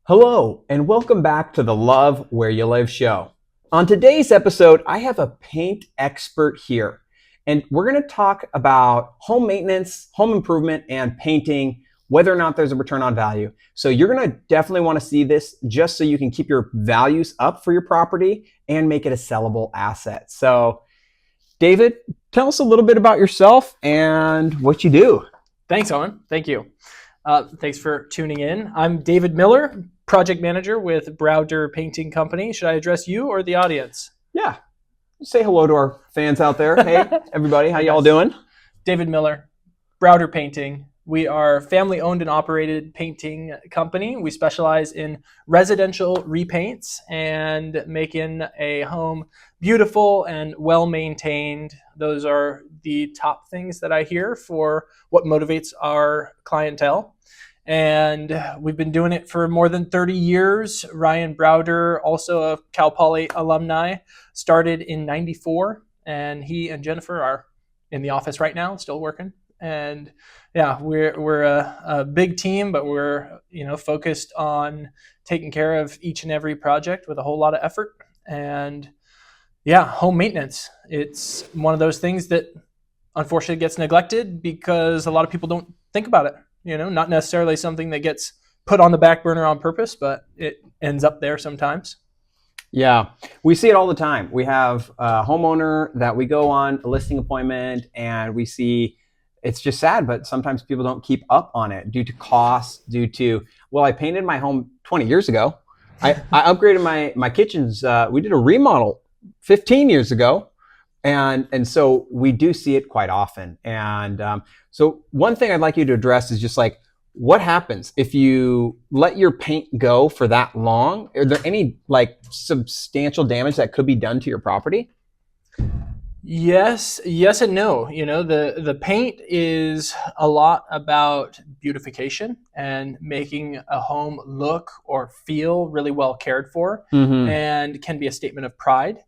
Hello, and welcome back to the Love Where You Live show. On today's episode, I have a paint expert here, and we're going to talk about home maintenance, home improvement, and painting, whether or not there's a return on value. So you're going to definitely want to see this just so you can keep your values up for your property and make it a sellable asset. So, David, tell us a little bit about yourself and what you do. Thanks, Owen. Thank you. Thanks for tuning in. I'm David Miller, project manager with Browder Painting Company. Should I address you or the audience? Yeah. Say hello to our fans out there. Hey, everybody. How y'all doing? David Miller, Browder Painting. We are a family-owned and operated painting company. We specialize in residential repaints and making a home beautiful and well-maintained. Those are the top things that I hear for what motivates our clientele. And we've been doing it for more than 30 years. Ryan Browder, also a Cal Poly alumni, started in '94, and he and Jennifer are in the office right now, still working. And yeah, we're a big team, but we're focused on taking care of each and every project with a whole lot of effort. And yeah, home maintenance. It's one of those things that unfortunately gets neglected because a lot of people don't think about it. Not necessarily something that gets put on the back burner on purpose, but it ends up there sometimes. Yeah, we see it all the time. We have a homeowner that we go on a listing appointment and we see it's just sad, but sometimes people don't keep up on it due to costs, I painted my home 20 years ago. I upgraded my kitchens. We did a remodel 15 years ago. And so we do see it quite often. And so one thing I'd like you to address is just like, what happens if you let your paint go for that long? Are there any like substantial damage that could be done to your property? Yes and no. The paint is a lot about beautification and making a home look or feel really well cared for, and can be a statement of pride.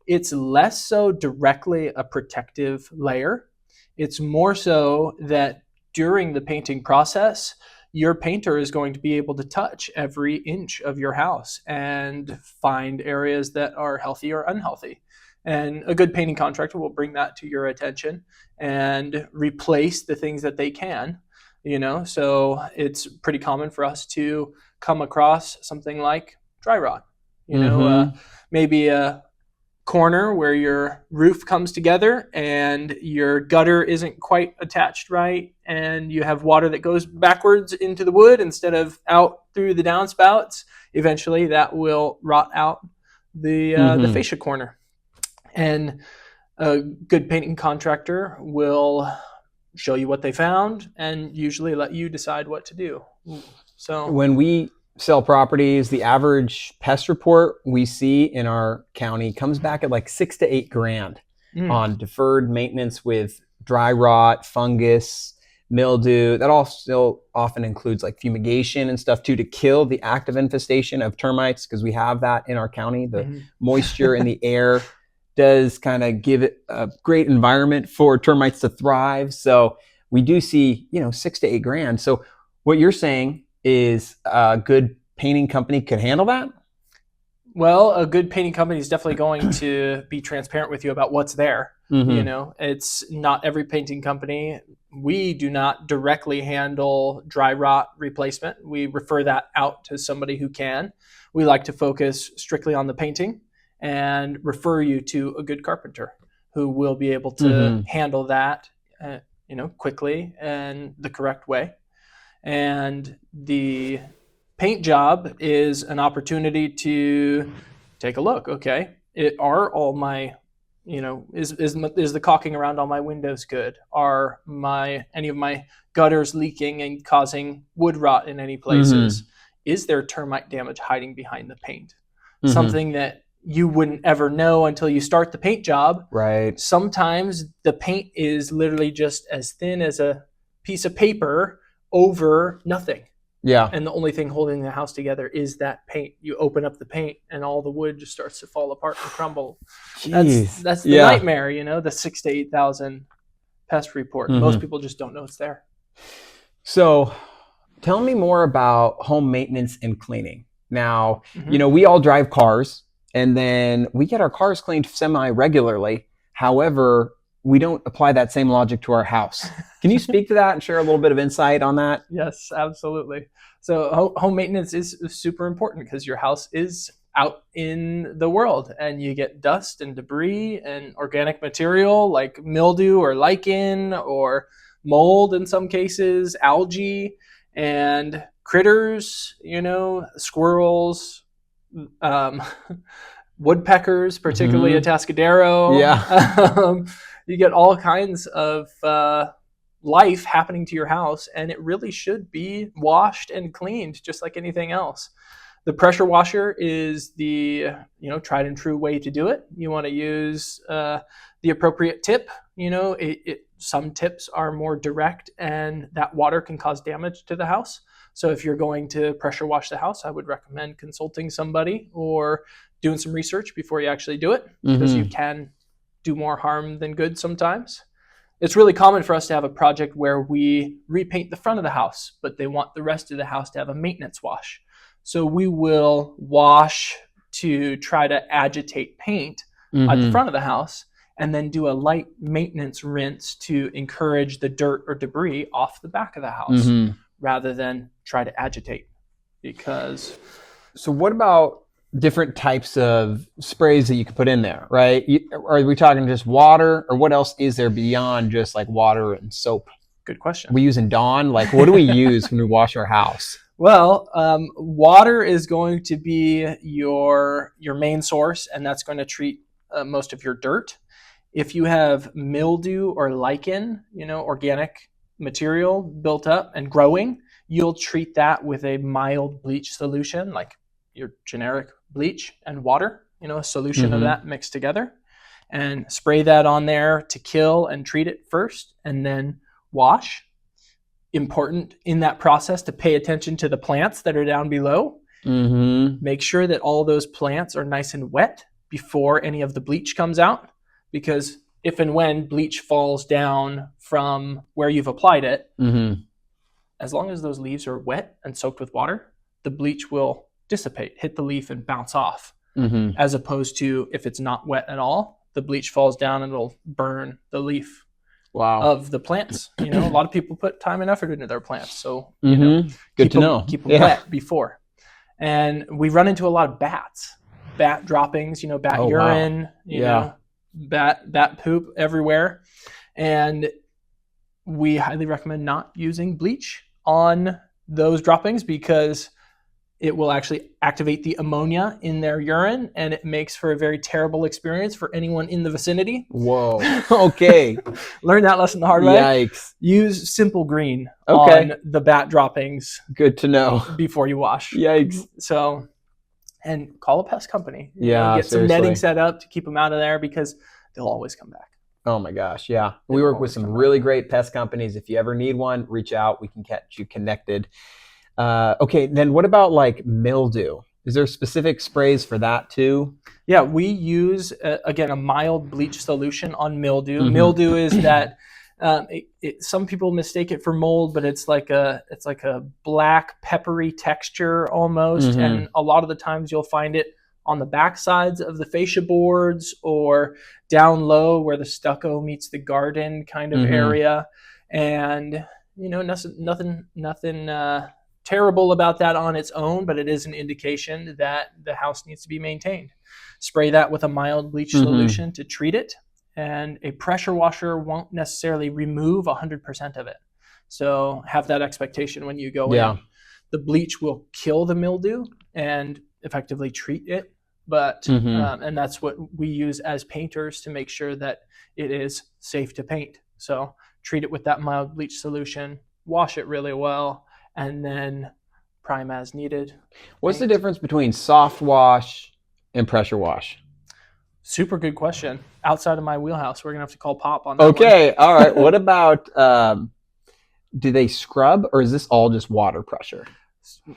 It's less so directly a protective layer. It's more so that during the painting process, your painter is going to be able to touch every inch of your house and find areas that are healthy or unhealthy. And a good painting contractor will bring that to your attention and replace the things that they can. So it's pretty common for us to come across something like dry rot. Maybe a corner where your roof comes together and your gutter isn't quite attached right, and you have water that goes backwards into the wood instead of out through the downspouts. Eventually that will rot out the fascia corner. And a good painting contractor will show you what they found and usually let you decide what to do. So when we sell properties, the average pest report we see in our county comes back at like $6,000 to $8,000 on deferred maintenance with dry rot, fungus, mildew. That all still often includes like fumigation and stuff too, to kill the active infestation of termites, because we have that in our county. The moisture in the air does kind of give it a great environment for termites to thrive. So we do see, $6,000 to $8,000. So what you're saying is a good painting company could handle that? Well, a good painting company is definitely going to be transparent with you about what's there. It's not every painting company. We do not directly handle dry rot replacement. We refer that out to somebody who can. We like to focus strictly on the painting and refer you to a good carpenter who will be able to handle that, quickly and the correct way. And the paint job is an opportunity to take a look. Okay, are all my, is the caulking around all my windows good? Are any of my gutters leaking and causing wood rot in any places? Is there termite damage hiding behind the paint? Something that you wouldn't ever know until you start the paint job. Right. Sometimes the paint is literally just as thin as a piece of paper over nothing. Yeah. And the only thing holding the house together is that paint. You open up the paint and all the wood just starts to fall apart and crumble. Jeez. That's the nightmare, the 6,000 to 8,000 pest report. Most people just don't know it's there. So tell me more about home maintenance and cleaning. Now, Mhm. we all drive cars, and then we get our cars cleaned semi-regularly. However, we don't apply that same logic to our house. Can you speak to that and share a little bit of insight on that? Yes, absolutely. So home maintenance is super important because your house is out in the world and you get dust and debris and organic material like mildew or lichen or mold in some cases, algae and critters, squirrels, um, woodpeckers, particularly Mm-hmm. Atascadero. Yeah. You get all kinds of life happening to your house, and it really should be washed and cleaned just like anything else. The pressure washer is the tried and true way to do it. You want to use the appropriate tip. Some tips are more direct, and that water can cause damage to the house. So if you're going to pressure wash the house, I would recommend consulting somebody or doing some research before you actually do it, because you can do more harm than good sometimes. It's really common for us to have a project where we repaint the front of the house, but they want the rest of the house to have a maintenance wash. So we will wash to try to agitate paint at the front of the house, and then do a light maintenance rinse to encourage the dirt or debris off the back of the house, rather than try to agitate. Because So what about different types of sprays that you can put in there, right? Are we talking just water, or what else is there beyond just like water and soap? good question. Are we using Dawn? Like, what do we use when we wash our house? Well, water is going to be your main source, and that's going to treat most of your dirt. If you have mildew or lichen, organic material built up and growing, you'll treat that with a mild bleach solution, like your generic bleach and water, a solution of that mixed together, and spray that on there to kill and treat it first, and then wash. Important in that process to pay attention to the plants that are down below. Make sure that all those plants are nice and wet before any of the bleach comes out, because if and when bleach falls down from where you've applied it, as long as those leaves are wet and soaked with water, the bleach will dissipate, hit the leaf and bounce off. As opposed to if it's not wet at all, the bleach falls down and it'll burn the leaf of the plants. A lot of people put time and effort into their plants, so Good to know. Keep them wet before. And we run into a lot of bat droppings, bat urine, bat poop everywhere, and we highly recommend not using bleach on those droppings, because it will actually activate the ammonia in their urine, and it makes for a very terrible experience for anyone in the vicinity. Whoa. Okay. Learn that lesson the hard way. Yikes. Use Simple Green on the bat droppings. Good to know. Before you wash. Yikes. So, and call a pest company. seriously. Get some netting set up to keep them out of there, because they'll always come back. Oh my gosh, yeah. We work with some really great pest companies. If you ever need one, reach out. We can get you connected. Okay, then what about like mildew? Is there specific sprays for that too? Yeah, we use, again, a mild bleach solution on mildew. Mildew is that, some people mistake it for mold, but it's like a black peppery texture almost. And a lot of the times you'll find it on the back sides of the fascia boards, or down low where the stucco meets the garden kind of area. And nothing terrible about that on its own, but it is an indication that the house needs to be maintained. Spray that with a mild bleach solution to treat it, and a pressure washer won't necessarily remove 100% of it. So have that expectation when you go in. The bleach will kill the mildew and effectively treat it, but and that's what we use as painters to make sure that it is safe to paint. So treat it with that mild bleach solution, wash it really well, and then prime as needed. What's the difference between soft wash and pressure wash? Super good question. Outside of my wheelhouse, we're gonna have to call Pop on that. Okay, all right. What about do they scrub, or is this all just water pressure?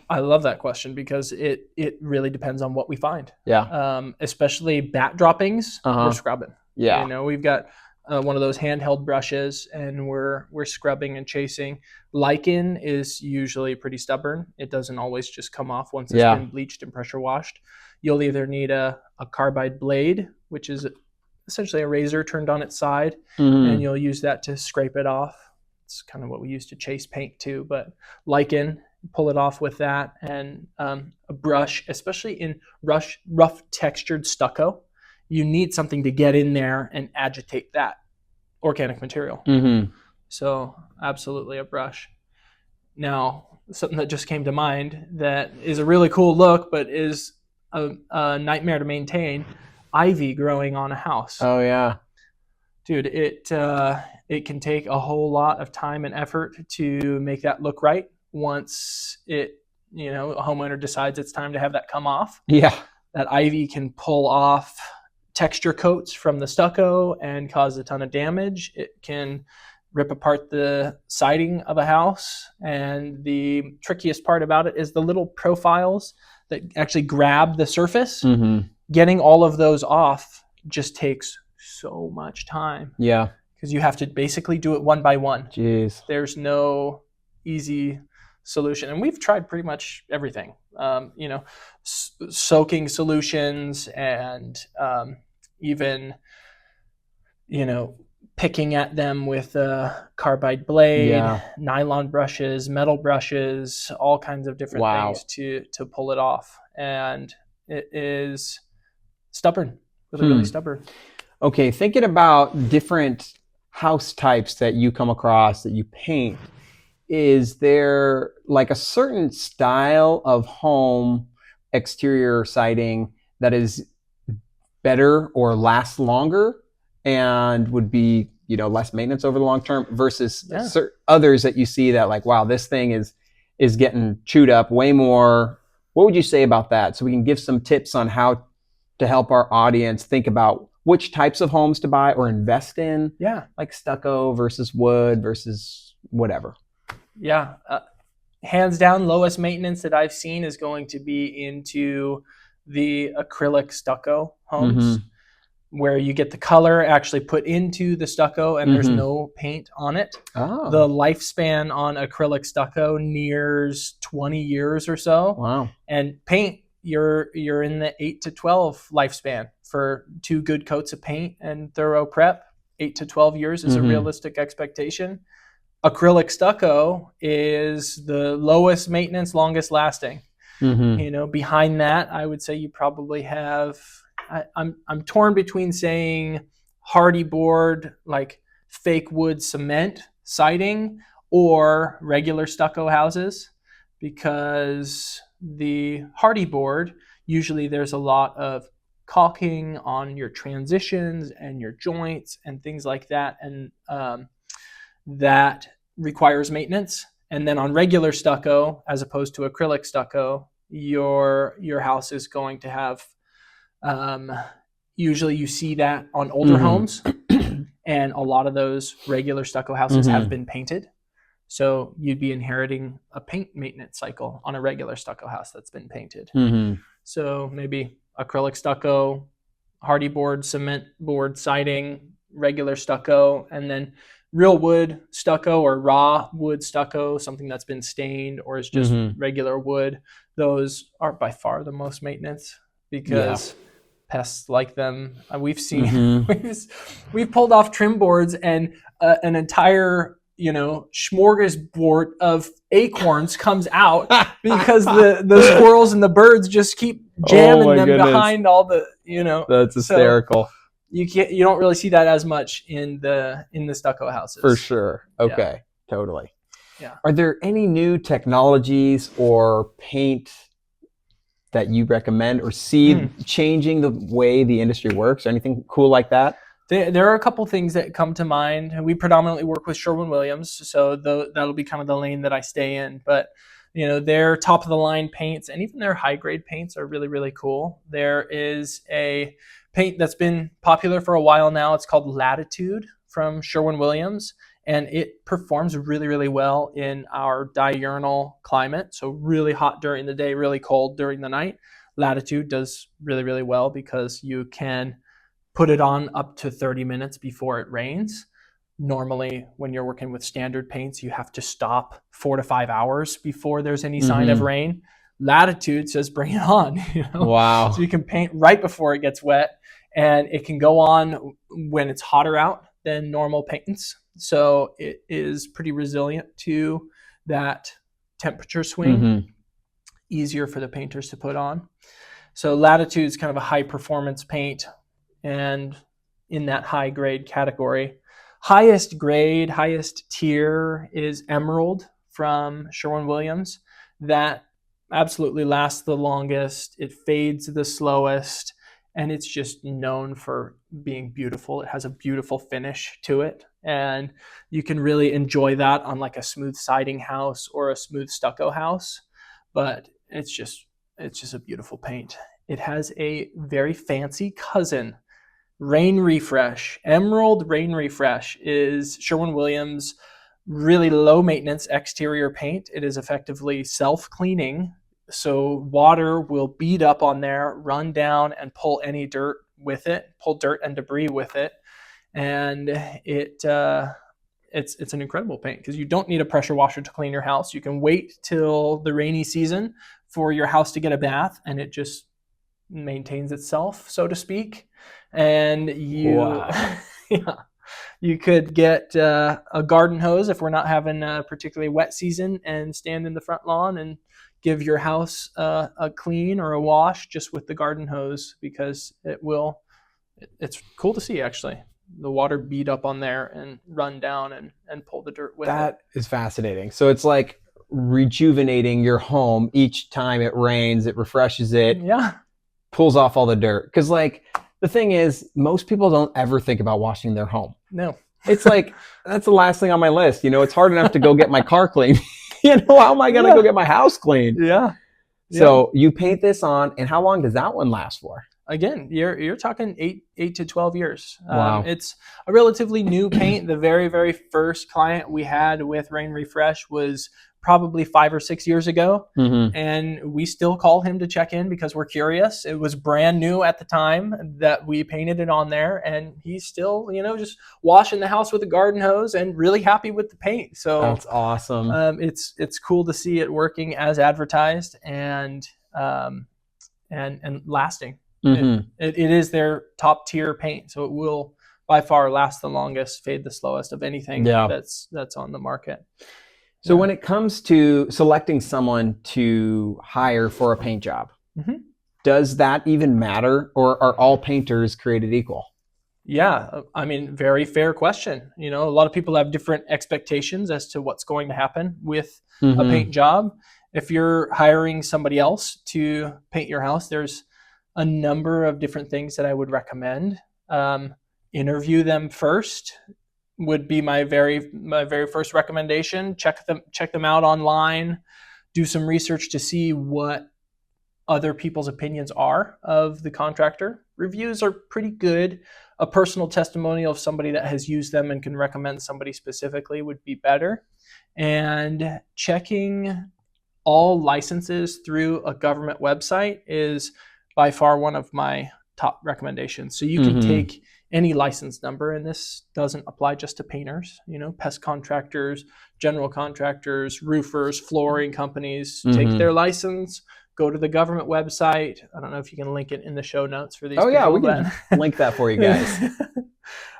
I love that question, because it really depends on what we find. Yeah. Especially bat droppings, we're scrubbing. Yeah. We've got one of those handheld brushes, and we're scrubbing and chasing. Lichen is usually pretty stubborn. It doesn't always just come off once it's been bleached and pressure washed. You'll either need a carbide blade, which is essentially a razor turned on its side, and you'll use that to scrape it off. It's kind of what we use to chase paint too, but lichen, pull it off with that, and a brush, especially in rough textured stucco. You need something to get in there and agitate that organic material. So absolutely a brush. Now, something that just came to mind that is a really cool look, but is a nightmare to maintain, ivy growing on a house. Oh yeah. Dude, it can take a whole lot of time and effort to make that look right once a homeowner decides it's time to have that come off. Yeah. That ivy can pull off texture coats from the stucco and cause a ton of damage. It can rip apart the siding of a house. And the trickiest part about it is the little profiles that actually grab the surface. Getting all of those off just takes so much time. Yeah. Because you have to basically do it one by one. Jeez. There's no easy solution. And we've tried pretty much everything, soaking solutions and even, picking at them with a carbide blade, nylon brushes, metal brushes, all kinds of different things to pull it off. And it is stubborn, really stubborn. Okay, thinking about different house types that you come across that you paint, is there like a certain style of home exterior siding that is better or lasts longer and would be, less maintenance over the long term versus others that you see that like, wow, this thing is getting chewed up way more? What would you say about that? So we can give some tips on how to help our audience think about which types of homes to buy or invest in. Yeah. Like stucco versus wood versus whatever. Yeah. Hands down, lowest maintenance that I've seen is going to be into the acrylic stucco homes, where you get the color actually put into the stucco and there's no paint on it. Oh. The lifespan on acrylic stucco nears 20 years or so. Wow. And paint, you're in the 8 to 12 lifespan for 2 good coats of paint and thorough prep. 8 to 12 years is a realistic expectation. Acrylic stucco is the lowest maintenance, longest lasting. Behind that, I would say you probably have, I'm torn between saying hardy board, like fake wood cement siding, or regular stucco houses, because the hardy board, usually there's a lot of caulking on your transitions and your joints and things like that, and that requires maintenance. And then on regular stucco, as opposed to acrylic stucco, your house is going to have, usually you see that on older homes, and a lot of those regular stucco houses have been painted. So you'd be inheriting a paint maintenance cycle on a regular stucco house that's been painted. So maybe acrylic stucco, hardy board, cement board siding, regular stucco, and then real wood stucco or raw wood stucco, something that's been stained or is just regular wood. Those are by far the most maintenance, because pests like them. We've seen, we've pulled off trim boards and an entire, smorgasbord of acorns comes out because the squirrels and the birds just keep jamming them behind all the, That's hysterical. So you don't really see that as much in the stucco houses. For sure. Okay. Totally. Yeah. Are there any new technologies or paint that you recommend or see changing the way the industry works? Anything cool like that? There are a couple things that come to mind. We predominantly work with Sherwin-Williams, so that'll be kind of the lane that I stay in. But their top of the line paints and even their high grade paints are really, really cool. There is a paint that's been popular for a while now. It's called Latitude from Sherwin-Williams, and it performs really, really well in our diurnal climate. So really hot during the day, really cold during the night. Latitude does really, really well because you can put it on up to 30 minutes before it rains. Normally, when you're working with standard paints, you have to stop 4 to 5 hours before there's any sign of rain. Latitude says bring it on, Wow. So you can paint right before it gets wet, and it can go on when it's hotter out than normal paints. So it is pretty resilient to that temperature swing. Easier for the painters to put on. So Latitude is kind of a high performance paint, and in that high grade category. Highest grade, highest tier is Emerald from Sherwin-Williams. That absolutely lasts the longest. It fades the slowest, and it's just known for being beautiful. It has a beautiful finish to it, and you can really enjoy that on like a smooth siding house or a smooth stucco house. But it's just a beautiful paint. It has a very fancy cousin. Rain Refresh. Emerald Rain Refresh is Sherwin-Williams' really low maintenance exterior paint. It is effectively self-cleaning, so water will bead up on there, run down, and pull any dirt with it, pull dirt and debris with it. And it's an incredible paint because you don't need a pressure washer to clean your house. You can wait till the rainy season for your house to get a bath, and it just maintains itself, so to speak. And you you could get a garden hose if we're not having a particularly wet season, and stand in the front lawn and give your house a clean or a wash just with the garden hose, because it's cool to see actually the water bead up on there and run down and pull the dirt with it. That is fascinating. So it's like rejuvenating your home each time it rains. It refreshes it. Yeah. Pulls off all the dirt. Because like the thing is, most people don't ever think about washing their home. No. It's like, that's the last thing on my list. It's hard enough to go get my car cleaned. How am I going to go get my house cleaned? Yeah. So you paint this on, and how long does that one last for? Again, you're talking 8 to 12 years. Wow. It's a relatively new paint. The very, very first client we had with Rain Refresh was probably 5 or 6 years ago. And we still call him to check in because we're curious. It was brand new at the time that we painted it on there, and he's still, just washing the house with a garden hose and really happy with the paint. So that's awesome. It's cool to see it working as advertised and lasting. It is their top tier paint, so it will by far last the longest, fade the slowest of anything that's on the market. So when it comes to selecting someone to hire for a paint job, does that even matter, or are all painters created equal? Yeah, I mean, very fair question. A lot of people have different expectations as to what's going to happen with a paint job. If you're hiring somebody else to paint your house, there's a number of different things that I would recommend. Interview them first would be my very first recommendation. Check them out online. Do some research to see what other people's opinions are of the contractor. Reviews are pretty good. A personal testimonial of somebody that has used them and can recommend somebody specifically would be better. And checking all licenses through a government website is by far one of my top recommendations. So you can take any license number, and this doesn't apply just to painters, pest contractors, general contractors, roofers, flooring companies, take their license, go to the government website. I don't know if you can link it in the show notes for these people. Yeah, we can link that for you guys.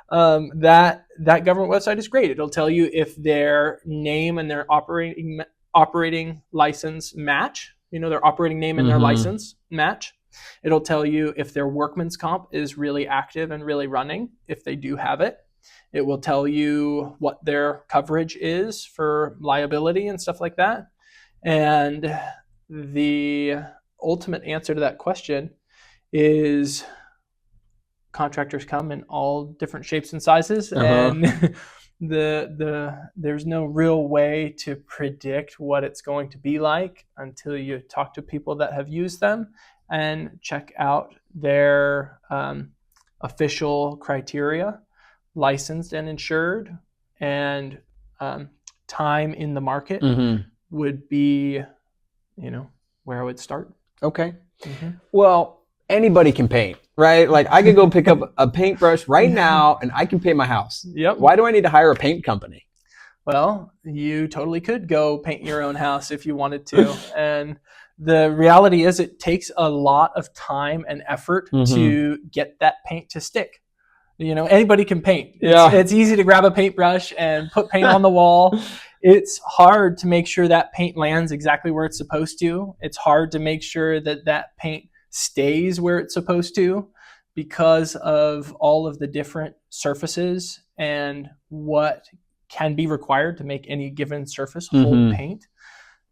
That government website is great. It'll tell you if their name and their operating license match, their operating name and their license match. It'll tell you if their workman's comp is really active and really running, if they do have it. It will tell you what their coverage is for liability and stuff like that. And the ultimate answer to that question is contractors come in all different shapes and sizes, and there's no real way to predict what it's going to be like until you talk to people that have used them and check out their official criteria, licensed and insured, and time in the market would be, where I would start. Okay. Well, anybody can paint, right? Like I could go pick up a paintbrush right now and I can paint my house. Yep. Why do I need to hire a paint company? Well, you totally could go paint your own house if you wanted to. And the reality is it takes a lot of time and effort to get that paint to stick. You know, anybody can paint. It's easy to grab a paintbrush and put paint on the wall. It's hard to make sure that paint lands exactly where it's supposed to. It's hard to make sure that that paint stays where it's supposed to because of all of the different surfaces and what can be required to make any given surface hold paint.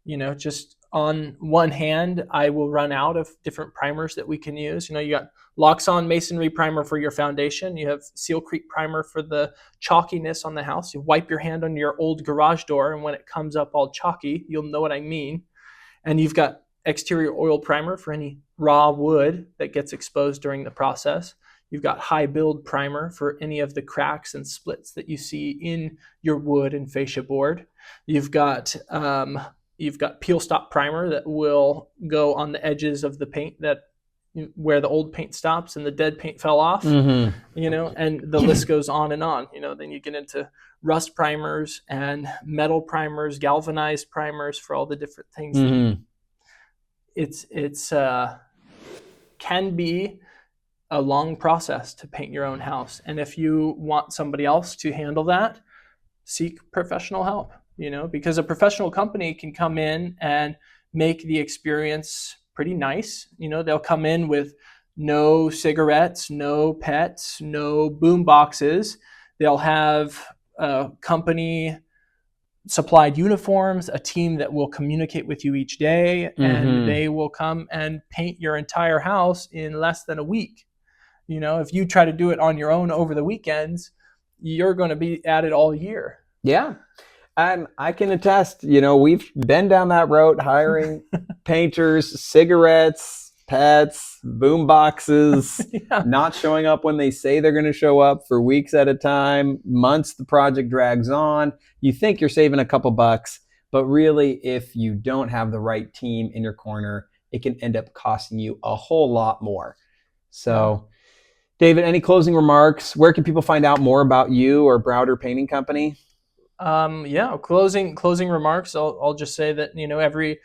You know, just on one hand, I will run out of different primers that we can use. You know, you got Loxon masonry primer for your foundation. You have Seal Creek primer for the chalkiness on the house. You wipe your hand on your old garage door, and when it comes up all chalky, you'll know what I mean. And you've got exterior oil primer for any raw wood that gets exposed during the process. You've got high build primer for any of the cracks and splits that you see in your wood and fascia board. You've got peel stop primer that will go on the edges of the paint that where the old paint stops and the dead paint fell off, you know, and the list goes on and on. You know, then you get into rust primers and metal primers, galvanized primers for all the different things. It's can be a long process to paint your own house. And if you want somebody else to handle that, seek professional help, you know, because a professional company can come in and make the experience pretty nice. You know, they'll come in with no cigarettes, no pets, no boom boxes. They'll have company supplied uniforms, a team that will communicate with you each day, and they will come and paint your entire house in less than a week. You know, if you try to do it on your own over the weekends, you're going to be at it all year. Yeah. I can attest, you know, we've been down that road hiring painters, cigarettes, pets, boom boxes, not showing up when they say they're going to show up for weeks at a time, months the project drags on. You think you're saving a couple bucks, but really if you don't have the right team in your corner, it can end up costing you a whole lot more. So, David, any closing remarks? Where can people find out more about you or Browder Painting Company? Closing remarks. I'll just say that, you know, every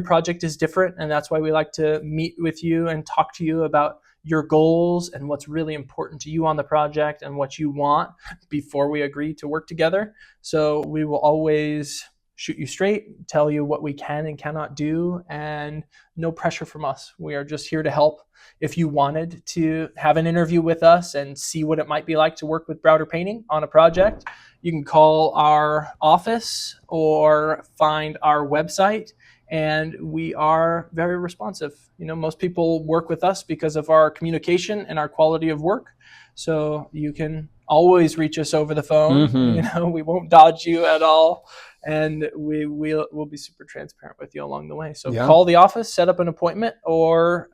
project is different, and that's why we like to meet with you and talk to you about your goals and what's really important to you on the project and what you want before we agree to work together. So we will always shoot you straight, tell you what we can and cannot do, and no pressure from us. We are just here to help. If you wanted to have an interview with us and see what it might be like to work with Browder Painting on a project, you can call our office or find our website, and we are very responsive. You know, most people work with us because of our communication and our quality of work. So you can always reach us over the phone. You know, we won't dodge you at all. And we'll be super transparent with you along the way. So call the office, set up an appointment, or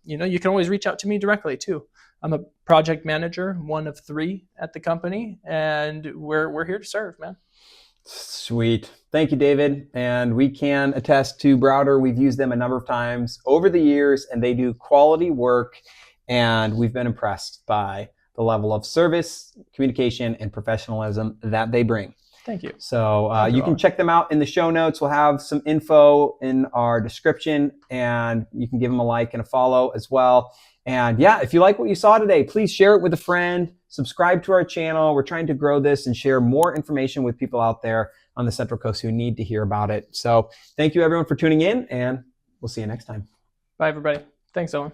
you know, you can always reach out to me directly too. I'm a project manager, one of 3 at the company, and we're here to serve, man. Sweet. Thank you, David. And we can attest to Browder. We've used them a number of times over the years, and they do quality work, and we've been impressed by the level of service, communication, and professionalism that they bring. Thank you. So you can check them out in the show notes. We'll have some info in our description, and you can give them a like and a follow as well. And yeah, if you like what you saw today, please share it with a friend, subscribe to our channel. We're trying to grow this and share more information with people out there on the Central Coast who need to hear about it. So thank you everyone for tuning in, and we'll see you next time. Bye everybody. Thanks, Owen.